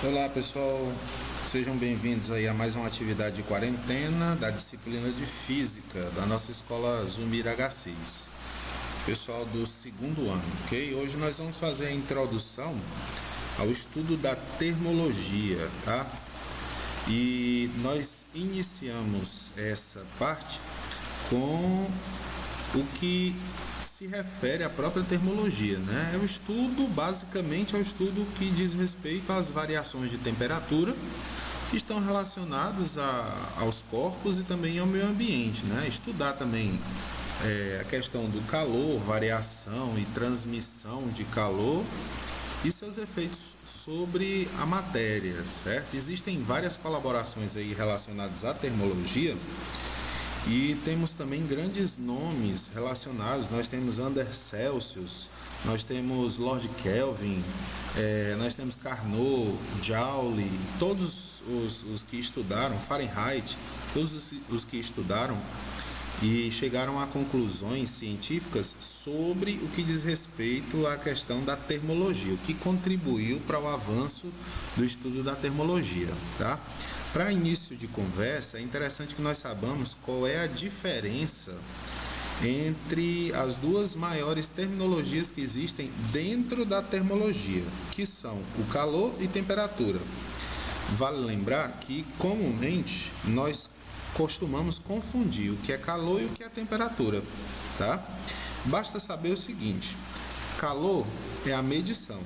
Olá pessoal, sejam bem-vindos aí a mais uma atividade de quarentena da disciplina de Física da nossa escola Zumir H6, pessoal do segundo ano, ok? Hoje nós vamos fazer a introdução ao estudo da termologia, tá? E nós iniciamos essa parte com o que se refere à própria termologia, né? É o estudo, basicamente, é o estudo que diz respeito às variações de temperatura que estão relacionados aos corpos e também ao meio ambiente, né? Estudar também a questão do calor, variação e transmissão de calor e seus efeitos sobre a matéria, certo? Existem várias colaborações aí relacionadas à termologia. E temos também grandes nomes relacionados. Nós temos Anders Celsius, nós temos Lord Kelvin, nós temos Carnot, Joule, todos os que estudaram, Fahrenheit, todos os que estudaram e chegaram a conclusões científicas sobre o que diz respeito à questão da termologia, o que contribuiu para o avanço do estudo da termologia, tá? Para início de conversa, é interessante que nós saibamos qual é a diferença entre as duas maiores terminologias que existem dentro da termologia, que são o calor e temperatura. Vale lembrar que, comumente, nós costumamos confundir o que é calor e o que é temperatura, tá? Basta saber o seguinte: calor é a medição,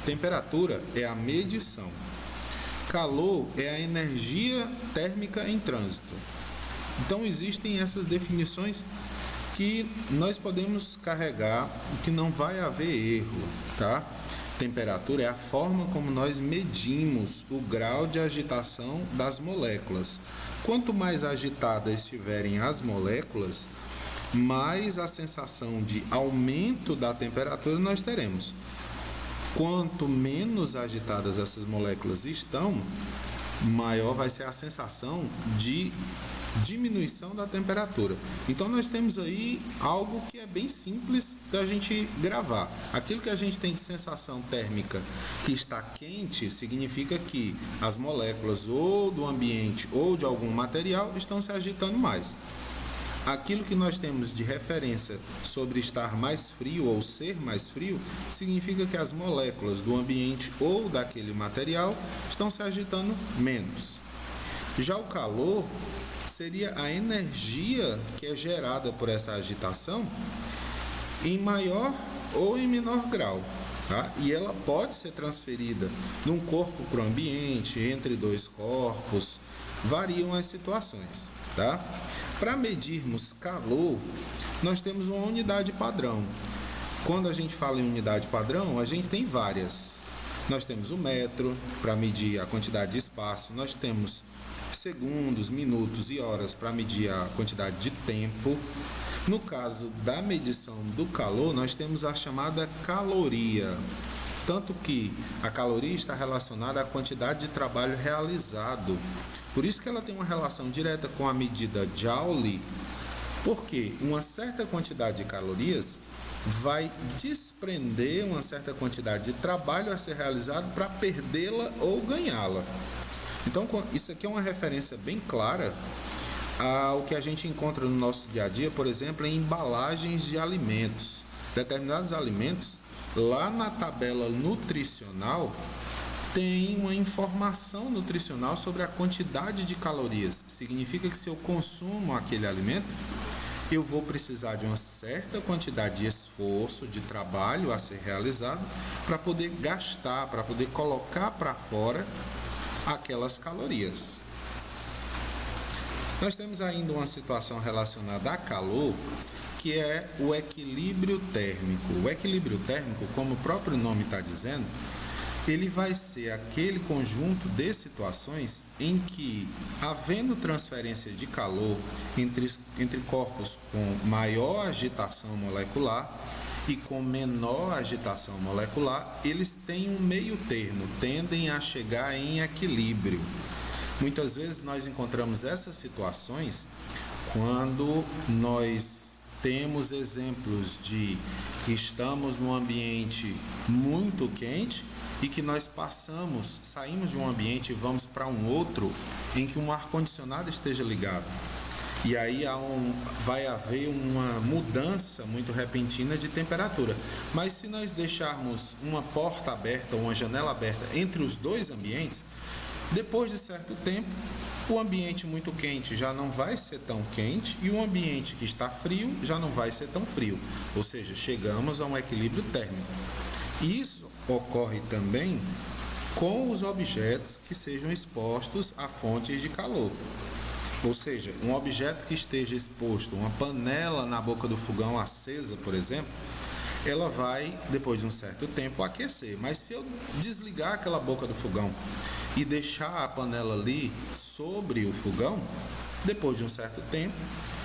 temperatura é a medição. Calor é a energia térmica em trânsito. Então existem essas definições que nós podemos carregar e que não vai haver erro, tá? Temperatura é a forma como nós medimos o grau de agitação das moléculas. Quanto mais agitadas estiverem as moléculas, mais a sensação de aumento da temperatura nós teremos. Quanto menos agitadas essas moléculas estão, maior vai ser a sensação de diminuição da temperatura. Então nós temos aí algo que é bem simples da gente gravar. Aquilo que a gente tem de sensação térmica que está quente, significa que as moléculas ou do ambiente ou de algum material estão se agitando mais. Aquilo que nós temos de referência sobre estar mais frio ou ser mais frio, significa que as moléculas do ambiente ou daquele material estão se agitando menos. Já o calor seria a energia que é gerada por essa agitação em maior ou em menor grau, tá? E ela pode ser transferida de um corpo para o ambiente, entre dois corpos, variam as situações, tá? Para medirmos calor, nós temos uma unidade padrão. Quando a gente fala em unidade padrão, a gente tem várias. Nós temos o metro para medir a quantidade de espaço, nós temos segundos, minutos e horas para medir a quantidade de tempo. No caso da medição do calor, nós temos a chamada caloria. Tanto que a caloria está relacionada à quantidade de trabalho realizado. Por isso que ela tem uma relação direta com a medida Joule, porque uma certa quantidade de calorias vai desprender uma certa quantidade de trabalho a ser realizado para perdê-la ou ganhá-la. Então, isso aqui é uma referência bem clara ao que a gente encontra no nosso dia a dia, por exemplo, em embalagens de alimentos. Determinados alimentos, lá na tabela nutricional, tem uma informação nutricional sobre a quantidade de calorias. Significa que se eu consumo aquele alimento, eu vou precisar de uma certa quantidade de esforço, de trabalho a ser realizado para poder gastar, para poder colocar para fora aquelas calorias. Nós temos ainda uma situação relacionada a calor, que é o equilíbrio térmico. O equilíbrio térmico, como o próprio nome está dizendo, ele vai ser aquele conjunto de situações em que, havendo transferência de calor entre corpos com maior agitação molecular e com menor agitação molecular, eles têm um meio termo, tendem a chegar em equilíbrio. Muitas vezes nós encontramos essas situações quando nós temos exemplos de que estamos num ambiente muito quente e que nós saímos de um ambiente e vamos para um outro em que um ar-condicionado esteja ligado. E aí vai haver uma mudança muito repentina de temperatura. Mas se nós deixarmos uma porta aberta ou uma janela aberta entre os dois ambientes, depois de certo tempo, o ambiente muito quente já não vai ser tão quente e o ambiente que está frio já não vai ser tão frio. Ou seja, chegamos a um equilíbrio térmico. E isso ocorre também com os objetos que sejam expostos a fontes de calor. Ou seja, um objeto que esteja exposto, uma panela na boca do fogão acesa, por exemplo, ela vai, depois de um certo tempo, aquecer. Mas se eu desligar aquela boca do fogão e deixar a panela ali sobre o fogão, depois de um certo tempo,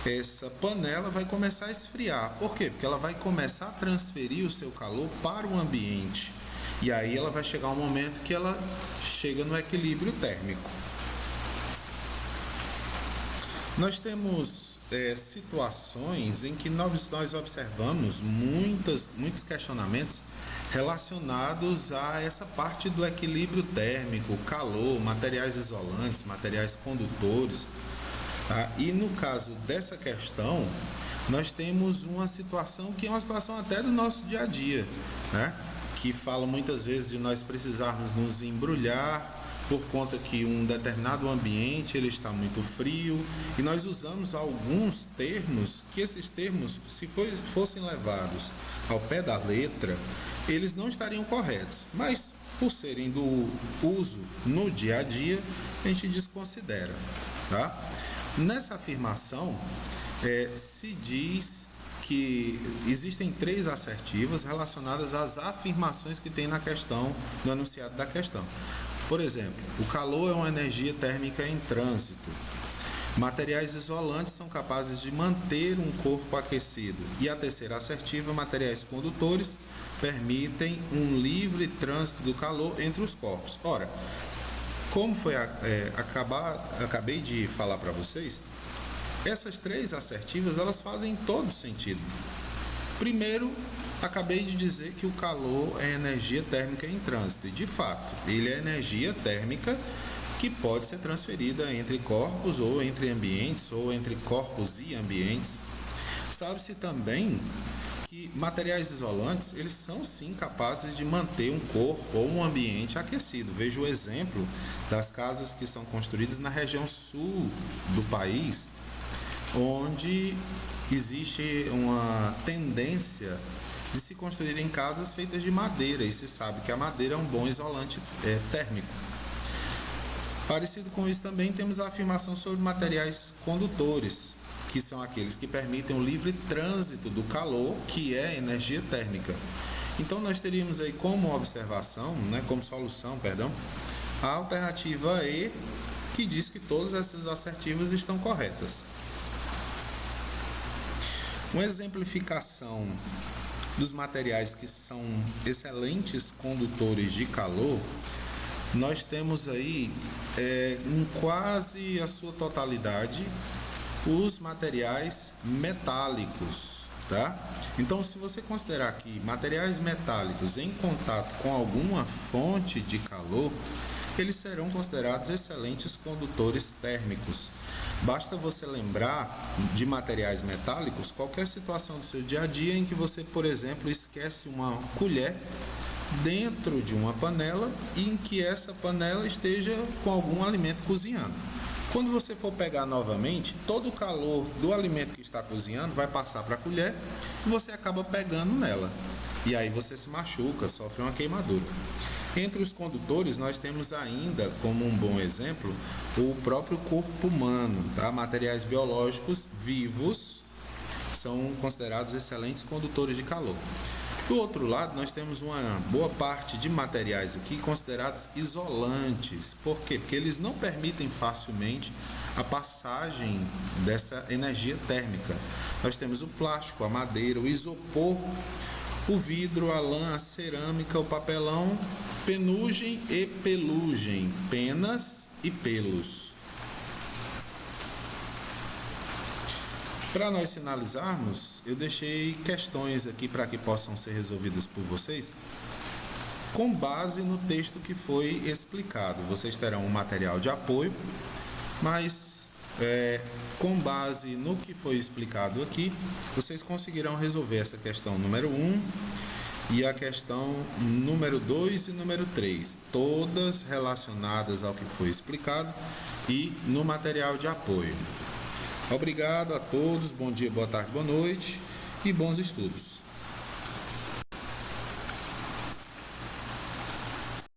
essa panela vai começar a esfriar. Por quê? Porque ela vai começar a transferir o seu calor para o ambiente. E aí ela vai chegar um momento que ela chega no equilíbrio térmico. Nós temos situações em que nós observamos muitos questionamentos relacionados a essa parte do equilíbrio térmico, calor, materiais isolantes, materiais condutores. Tá? E no caso dessa questão, nós temos uma situação que é uma situação até do nosso dia a dia, né? Que fala muitas vezes de nós precisarmos nos embrulhar por conta que um determinado ambiente ele está muito frio, e nós usamos alguns termos que esses termos, se fossem levados ao pé da letra, eles não estariam corretos, mas por serem do uso no dia a dia, a gente desconsidera, tá? Nessa afirmação, se diz que existem 3 assertivas relacionadas às afirmações que tem na questão, no enunciado da questão. Por exemplo, o calor é uma energia térmica em trânsito. Materiais isolantes são capazes de manter um corpo aquecido. E a terceira assertiva, materiais condutores, permitem um livre trânsito do calor entre os corpos. Ora, como acabei de falar para vocês, essas 3 assertivas elas fazem todo sentido. Primeiro, acabei de dizer que o calor é energia térmica em trânsito, e de fato, ele é energia térmica que pode ser transferida entre corpos, ou entre ambientes, ou entre corpos e ambientes. Sabe-se também que materiais isolantes, eles são sim capazes de manter um corpo ou um ambiente aquecido. Veja o exemplo das casas que são construídas na região sul do país, onde existe uma tendência de se construírem casas feitas de madeira, e se sabe que a madeira é um bom isolante térmico. Parecido com isso também temos a afirmação sobre materiais condutores, que são aqueles que permitem o livre trânsito do calor, que é energia térmica. Então nós teríamos aí como observação, como solução, a alternativa E, que diz que todas essas assertivas estão corretas. Uma exemplificação dos materiais que são excelentes condutores de calor, nós temos aí em quase a sua totalidade os materiais metálicos, tá? Então, se você considerar que materiais metálicos em contato com alguma fonte de calor, eles serão considerados excelentes condutores térmicos. Basta você lembrar de materiais metálicos qualquer situação do seu dia a dia em que você, por exemplo, esquece uma colher dentro de uma panela e em que essa panela esteja com algum alimento cozinhando. Quando você for pegar novamente, todo o calor do alimento que está cozinhando vai passar para a colher e você acaba pegando nela. E aí você se machuca, sofre uma queimadura. Entre os condutores, nós temos ainda, como um bom exemplo, o próprio corpo humano, tá? Materiais biológicos vivos são considerados excelentes condutores de calor. Do outro lado, nós temos uma boa parte de materiais aqui considerados isolantes. Por quê? Porque eles não permitem facilmente a passagem dessa energia térmica. Nós temos o plástico, a madeira, o isopor, o vidro, a lã, a cerâmica, o papelão, penugem e pelugem, penas e pelos. Para nós finalizarmos, eu deixei questões aqui para que possam ser resolvidas por vocês. com base no texto que foi explicado. Vocês terão um material de apoio, mas com base no que foi explicado aqui, vocês conseguirão resolver essa questão número 1 e a questão número 2 e número 3, todas relacionadas ao que foi explicado e no material de apoio. Obrigado a todos, bom dia, boa tarde, boa noite e bons estudos.